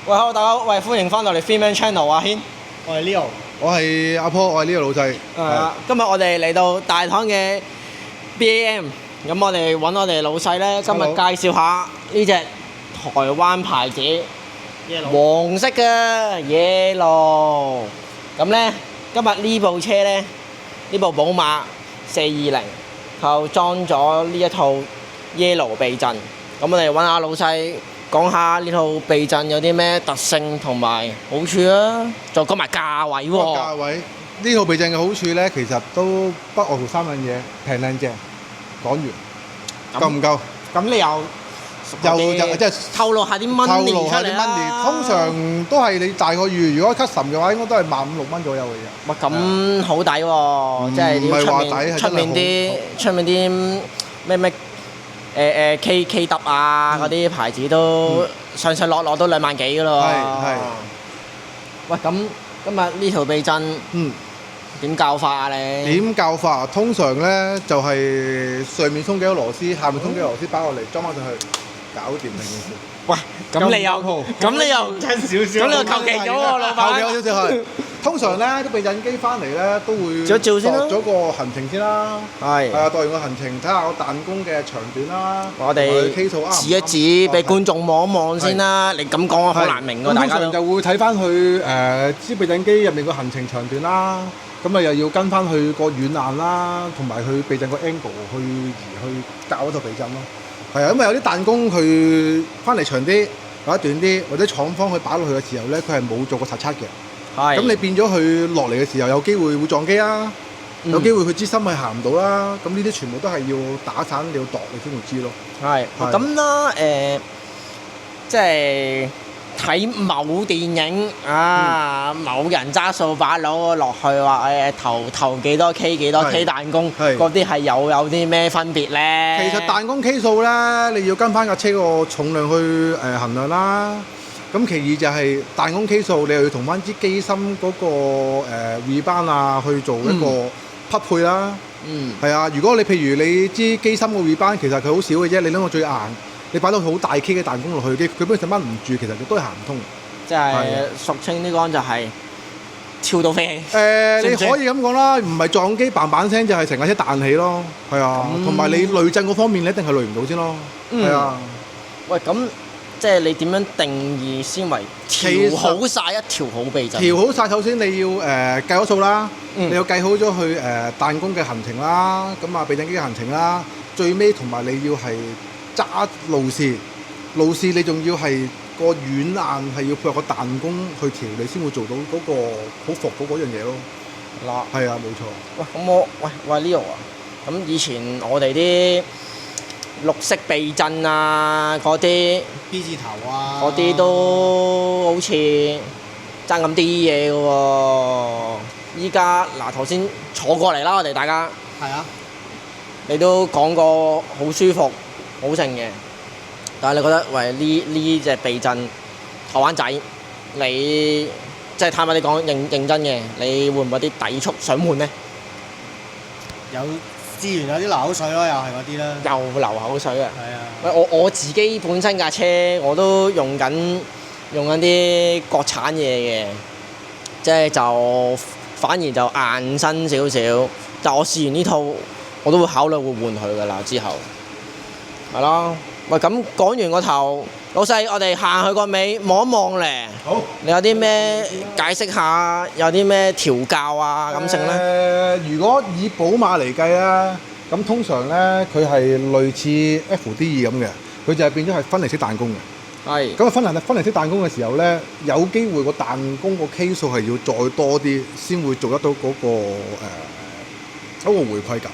喂，hello，大家好，喂，歡迎翻到嚟 Freeman Channel 啊，軒。我係 Leo，我係阿 Paul，我係呢個老細。今日我哋嚟到大堂嘅 BAM，咁我哋揾我哋老細咧，今日 Hello 介紹下呢隻台灣牌子黃色嘅 Yellow。咁咧，今日呢部車咧，呢部寶馬420就裝咗呢一套 Yellow 避震。咁我哋揾下老細講下呢套避震有啲咩特性同埋好處啊，再講埋價位喎。價位呢套避震嘅好處咧，其實都不外乎三樣嘢：平靚正。講完夠唔夠？咁你又即係透露下啲 money 出嚟啦。通常都係你大概預，如果 custom 嘅話，應該都係15,000-16,000左右嘅啫。哇，咁好抵喎！即係唔係話抵係出面啲咩KW 啊嗰啲牌子都上上落落都2萬幾噶咯喎。係。喂，咁今日呢條避震點教法啊你？點教法？通常咧就係上面鬆幾個螺絲，下面鬆幾個螺絲包落嚟，裝翻上去，搞掂成件事。喂，咁你又真少少，咁你又求其咗喎，老闆。求其少少係。通常咧啲避震機翻嚟咧都會照先啦度咗個行程先啦。係。度完個行程，睇下個彈弓嘅長短啦。我哋指一指俾觀眾望一望先啦。你咁講好難明喎，大家都。通常就會睇翻佢支避震機入面個行程長短啦。咁啊又要跟翻佢個軟硬啦，同埋佢避震個 angle 去教嗰套避震咯。係啊，因為有啲彈弓佢翻嚟長啲或者短啲，或者廠方去擺落去嘅時候咧，佢係冇做過實測嘅。係。咁你變咗佢落嚟嘅時候，有機會會撞機啦，有機會佢支芯係行唔到啦。咁呢啲全部都係要打散，你要度你先會知咯。係。咁啦，即係睇某電影啊，某人揸掃把攞落去話投幾多 K 幾多 K 彈弓，嗰啲係有啲咩分別咧？其實彈弓 K 數咧，你要跟翻架車個重量去衡量啦。咁其二就係彈弓 K 數，你又要同翻支機芯嗰個rebound啊去做一個匹配啦。係啊，如果你譬如你支機芯個 rebound 其實佢好少嘅啫，你拎個最硬，你擺到好大 K 嘅彈弓落去，佢本身掹唔住，其實都係行唔通。即係俗稱啲講就係跳到飛起。你可以咁講啦，唔係撞機嘭嘭聲，就係成架車彈起咯。係啊，同埋你累震嗰方面，你一定係累唔到先咯。係啊。喂，咁即係你點樣定義先為調好晒一條好避震？調好晒，首先你要計好數啦，你要計好咗佢彈弓嘅行程啦，咁啊避震機嘅行程啦，最尾同埋你要係揸路線你仲要係個軟硬係要配合個彈弓去調，你先會做到嗰個好服嗰樣嘢咯。嗱，係啊，冇錯。喂，咁喂 Leo 啊，咁以前我哋啲綠色避震啊，嗰啲 B 字頭啊，嗰啲都好似爭咁啲嘢嘅喎。依家嗱頭先坐過嚟啦，我哋大家係啊，你都講過好舒服、好靜嘅，但係你覺得喂呢隻避震台灣仔，你即係坦白啲講認真嘅，你會唔會有啲抵觸想換呢？有資源有啲流口水咯，又係嗰啲啦。又流口水啊！係啊。喂，我自己本身架車我都用緊啲國產嘢嘅，即係就反而就硬身少少。但我試完呢套，我都會考慮會換佢㗎啦。之後係咯。喂，咁講完個頭，老細，我哋行去個尾望一望咧。好。你有啲咩解釋下？有啲咩調教啊咁成咧？如果以寶馬嚟計咧，咁通常咧佢係類似 FD2咁嘅，佢就係變咗係分離式彈弓嘅。係。咁啊分離式彈弓嘅時候咧，有機會個彈弓個 K 數係要再多啲，先會做得到嗰個回饋感。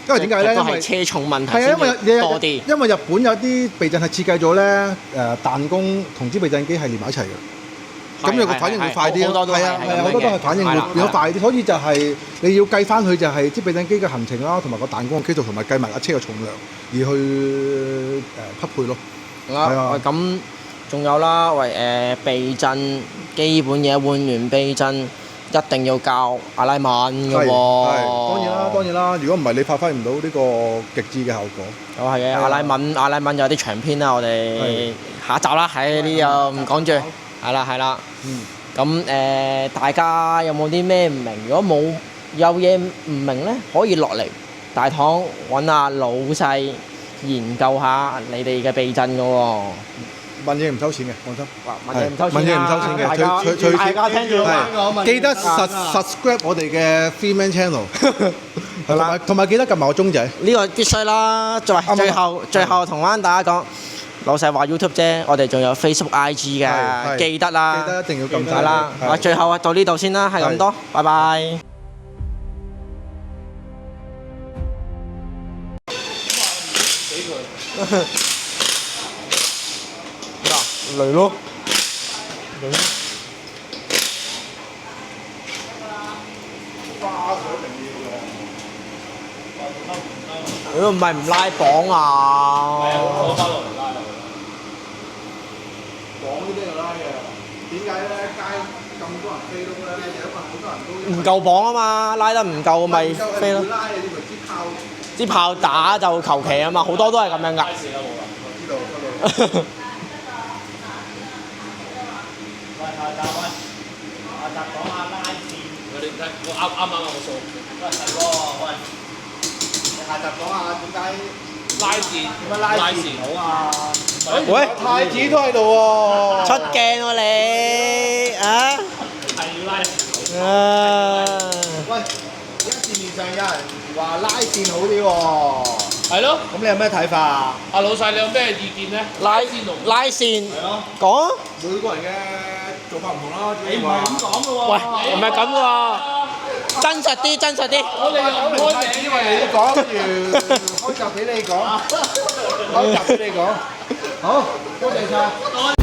因為點解咧？都係車重問題先多啲。因為日本有啲避震係設計咗咧，彈弓同支避震機係連埋一齊嘅，咁有個反應會快啲。好多都係好多都係反應會變咗快啲，所以就係你要計翻佢就係支避震機嘅行程啦，同埋個彈弓嘅 K 數，同埋計埋架車嘅重量而去匹配咯。係啊。咁仲有啦，避震基本嘢換完避震。一定要教阿拉曼嘅喎。當然啦，如果唔係你發揮唔到呢個極致嘅效果。又係嘅，阿拉曼有啲長篇啦，我哋下一集啦，喺呢啲又唔講住。係啦係啦。嗯，咁大家有冇啲咩唔明？如果冇有嘢唔明咧，可以落嚟大堂揾下老細研究下你哋嘅避震嘅喎。問嘢唔收錢嘅，放心。問嘢唔收錢問嘢唔收錢嘅，大家聽住係記得subscribe 我哋嘅 Free Man Channel，係啦，同埋記得撳埋個鐘仔。呢個必須啦。最後同翻大家講，老細話 YouTube 啫，我哋仲有 Facebook、IG 嘅，記得啦。記得一定要撳係啦。最後到呢度先啦，係咁多，拜拜。嚟咯！你都唔係唔拉綁啊？講呢啲就拉嘅，點解咧？街咁多人飛到咧，就因為好多人都唔夠綁啊嘛，拉得唔夠咪飛咯。拉你咪支炮，支炮打就求其啊嘛，好多都係咁樣㗎。知道。喂，下集講下拉線。我哋睇我啱個數。喂，係喎，喂。下集講下點解拉線點解拉線好啊？喂，太子都喺度喎。出鏡喎你啊！係要拉。喂，而家市面上有人話拉線好啲喎。係咯。咁你有咩睇法啊？阿老細，你有咩意見咧？拉線線，咯，講啊！每個人嘅做法唔同啦。你唔係咁講嘅喎。喂，唔係咁嘅喎，真實啲，真實啲。我哋又唔開名，因為你講，不如開集俾你講，開集俾你講。好，多謝晒。